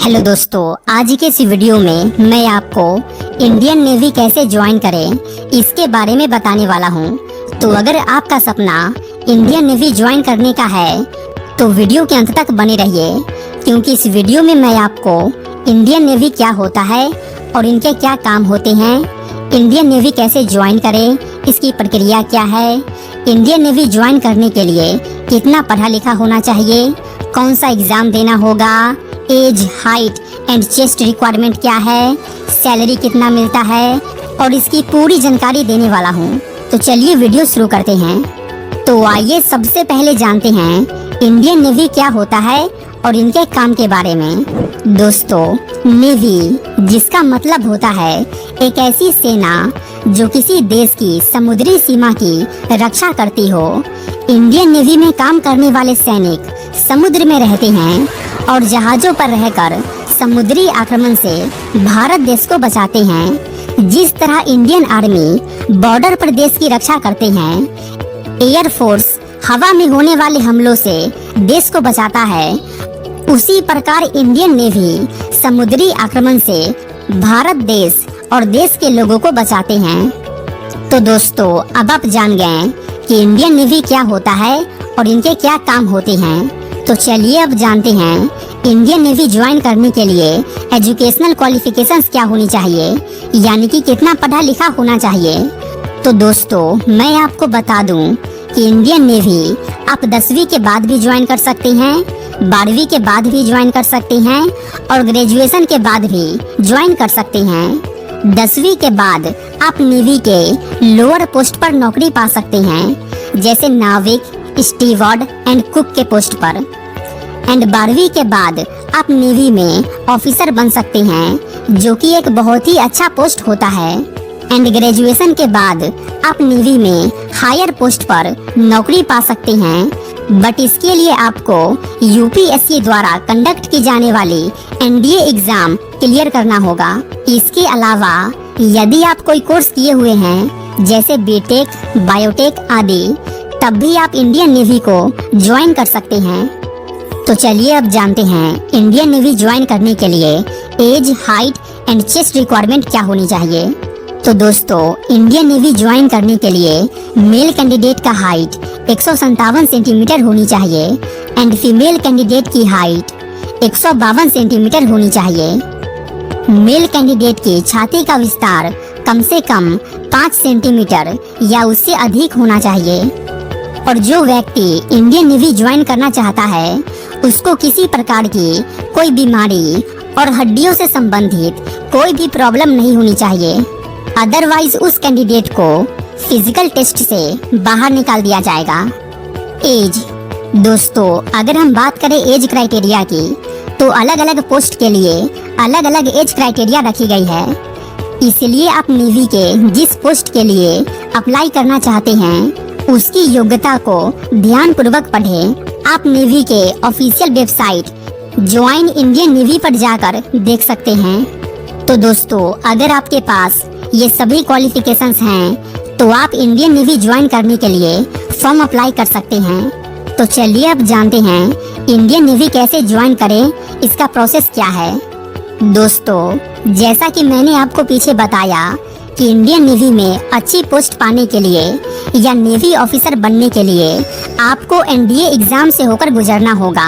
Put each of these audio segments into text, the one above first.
Hello दोस्तों, आज के इस वीडियो में मैं आपको इंडियन नेवी कैसे ज्वाइन करें इसके बारे में बताने वाला हूं। तो अगर आपका सपना इंडियन नेवी ज्वाइन करने का है तो वीडियो के अंत तक बने रहिए, क्योंकि इस वीडियो में मैं आपको इंडियन नेवी क्या होता है और इनके क्या काम होते हैं, इंडियन नेवी कैसे ज्वाइन करें, इसकी प्रक्रिया क्या है, इंडियन नेवी ज्वाइन करने के लिए कितना पढ़ा लिखा होना चाहिए, कौन सा एग्ज़ाम देना होगा, age, height and chest requirement क्या है, सैलरी कितना मिलता है और इसकी पूरी जानकारी देने वाला हूँ। तो चलिए वीडियो शुरू करते हैं। तो आइए सबसे पहले जानते हैं इंडियन नेवी क्या होता है और इनके काम के बारे में। दोस्तों, नेवी जिसका मतलब होता है एक ऐसी सेना जो किसी देश की समुद्री सीमा की रक्षा करती हो। इंडियन नेवी में काम करने वाले सैनिक समुद्र में रहते हैं और जहाज़ों पर रहकर समुद्री आक्रमण से भारत देश को बचाते हैं। जिस तरह इंडियन आर्मी बॉर्डर पर देश की रक्षा करते हैं, एयर फोर्स हवा में होने वाले हमलों से देश को बचाता है, उसी प्रकार इंडियन नेवी समुद्री आक्रमण से भारत देश और देश के लोगों को बचाते हैं। तो दोस्तों, अब आप जान गए कि इंडियन नेवी क्या होता है और इनके क्या काम होते हैं। तो चलिए अब जानते हैं इंडियन नेवी ज्वाइन करने के लिए एजुकेशनल क्वालिफिकेशंस क्या होनी चाहिए, यानी कि कितना पढ़ा लिखा होना चाहिए। तो दोस्तों, मैं आपको बता दूं कि इंडियन नेवी आप 10वीं के बाद भी ज्वाइन कर सकते हैं, 12वीं के बाद भी ज्वाइन कर सकते हैं और ग्रेजुएशन के बाद भी ज्वाइन कर सकते हैं। 10वीं के बाद आप नेवी के लोअर पोस्ट पर नौकरी पा सकते हैं, जैसे नाविक, स्टीवर्ड एंड कुक के पोस्ट पर। एंड 12वीं के बाद आप नेवी में ऑफिसर बन सकते हैं, जो कि एक बहुत ही अच्छा पोस्ट होता है। एंड ग्रेजुएशन के बाद आप नेवी में हायर पोस्ट पर नौकरी पा सकते हैं, बट इसके लिए आपको यूपीएससी द्वारा कंडक्ट की जाने वाली एनडीए एग्जाम क्लियर करना होगा। इसके अलावा यदि आप कोई कोर्स किए हुए हैं, जैसे बीटेक, बायोटेक आदि, तब भी आप इंडियन नेवी को ज्वाइन कर सकते हैं। तो चलिए अब जानते हैं इंडियन नेवी ज्वाइन करने के लिए age, height and chest requirement क्या होनी चाहिए। तो दोस्तों, इंडियन नेवी ज्वाइन करने के लिए मेल कैंडिडेट का हाइट 157 सेंटीमीटर होनी चाहिए एंड फीमेल कैंडिडेट की हाइट 152 सेंटीमीटर होनी चाहिए। मेल कैंडिडेट की छाती का विस्तार कम से कम 5 सेंटीमीटर या उससे अधिक होना चाहिए। और जो व्यक्ति इंडियन नेवी ज्वाइन करना चाहता है, उसको किसी प्रकार की कोई बीमारी और हड्डियों से संबंधित कोई भी प्रॉब्लम नहीं होनी चाहिए, अदरवाइज उस कैंडिडेट को फिजिकल टेस्ट से बाहर निकाल दिया जाएगा। एज, दोस्तों, अगर हम बात करें एज क्राइटेरिया की, तो अलग अलग पोस्ट के लिए अलग अलग एज क्राइटेरिया रखी गई है। इसलिए आप नेवी के जिस पोस्ट के लिए अप्लाई करना चाहते हैं, उसकी योग्यता को ध्यान पूर्वक पढ़ें। आप नेवी के official website join Indian navy पर जाकर देख सकते हैं। तो दोस्तों, अगर आपके पास ये सभी क्वालिफिकेशंस हैं, तो आप इंडियन नेवी ज्वाइन करने के लिए फॉर्म अप्लाई कर सकते हैं। तो चलिए अब जानते हैं इंडियन नेवी कैसे ज्वाइन करें, इसका प्रोसेस क्या है। दोस्तों, जैसा कि मैंने आपको पीछे बताया कि इंडियन नेवी में अच्छी पोस्ट पाने के लिए या नेवी ऑफिसर बनने के लिए आपको एनडीए एग्जाम से होकर गुजरना होगा।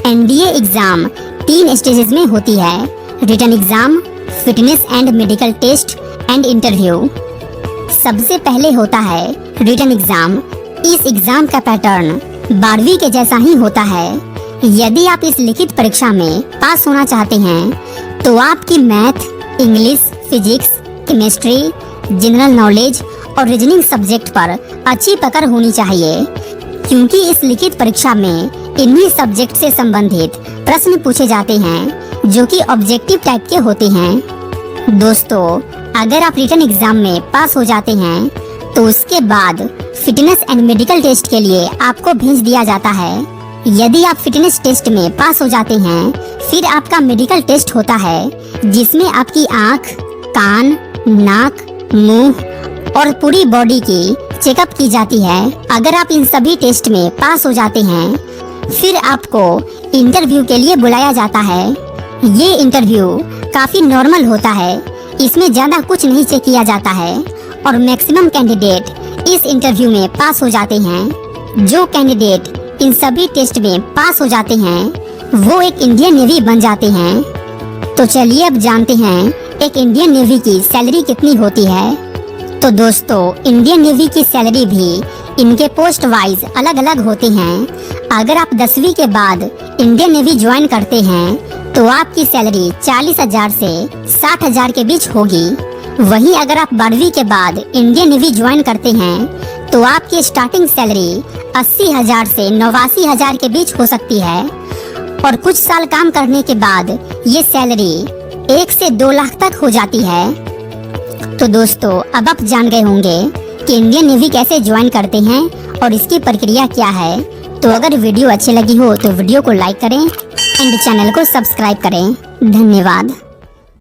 एनडीए एग्जाम 3 स्टेजेस में होती है: written exam, fitness and medical test and interview. सबसे पहले होता है रिटन एग्जाम। इस एग्जाम का पैटर्न 12वीं के जैसा ही होता है। यदि आप इस लिखित परीक्षा में पास होना चाहते हैं, तो आपकी math, English, physics, chemistry, general knowledge और रीजनिंग सब्जेक्ट पर अच्छी पकड़ होनी चाहिए, क्योंकि इस लिखित परीक्षा में इन्हीं सब्जेक्ट से संबंधित प्रश्न पूछे जाते हैं, जो कि ऑब्जेक्टिव टाइप के होते हैं। दोस्तों, अगर आप रिटन एग्जाम में पास हो जाते हैं, तो उसके बाद फिटनेस एंड मेडिकल टेस्ट के लिए आपको भेज दिया जाता है। यदि आप फिटनेस टेस्ट में पास हो जाते हैं, फिर आपका मेडिकल टेस्ट होता है, जिसमें आपकी आँख, कान, नाक, मुंह और पूरी बॉडी की चेकअप की जाती है। अगर आप इन सभी टेस्ट में पास हो जाते हैं, फिर आपको इंटरव्यू के लिए बुलाया जाता है। ये इंटरव्यू काफ़ी नॉर्मल होता है, इसमें ज़्यादा कुछ नहीं चेक किया जाता है और मैक्सिमम कैंडिडेट इस इंटरव्यू में पास हो जाते हैं। जो कैंडिडेट इन सभी टेस्ट में पास हो जाते हैं वो एक इंडियन नेवी बन जाते हैं। तो चलिए अब जानते हैं एक इंडियन नेवी की सैलरी कितनी होती है। तो दोस्तों, इंडियन नेवी की सैलरी भी इनके पोस्ट वाइज अलग अलग होते हैं। अगर आप 10वीं के बाद इंडियन नेवी ज्वाइन करते हैं तो आपकी सैलरी 40,000 से 60,000 के बीच होगी। वहीं अगर आप 12वीं के बाद इंडियन नेवी ज्वाइन करते हैं तो आपकी स्टार्टिंग सैलरी 80,000 से 89,000 के बीच हो सकती है और कुछ साल काम करने के बाद ये सैलरी 1 से 2 लाख तक हो जाती है। तो दोस्तों, अब आप जान गए होंगे कि इंडियन नेवी कैसे ज्वाइन करते हैं और इसकी प्रक्रिया क्या है। तो अगर वीडियो अच्छी लगी हो तो वीडियो को लाइक करें एंड चैनल को सब्सक्राइब करें। धन्यवाद।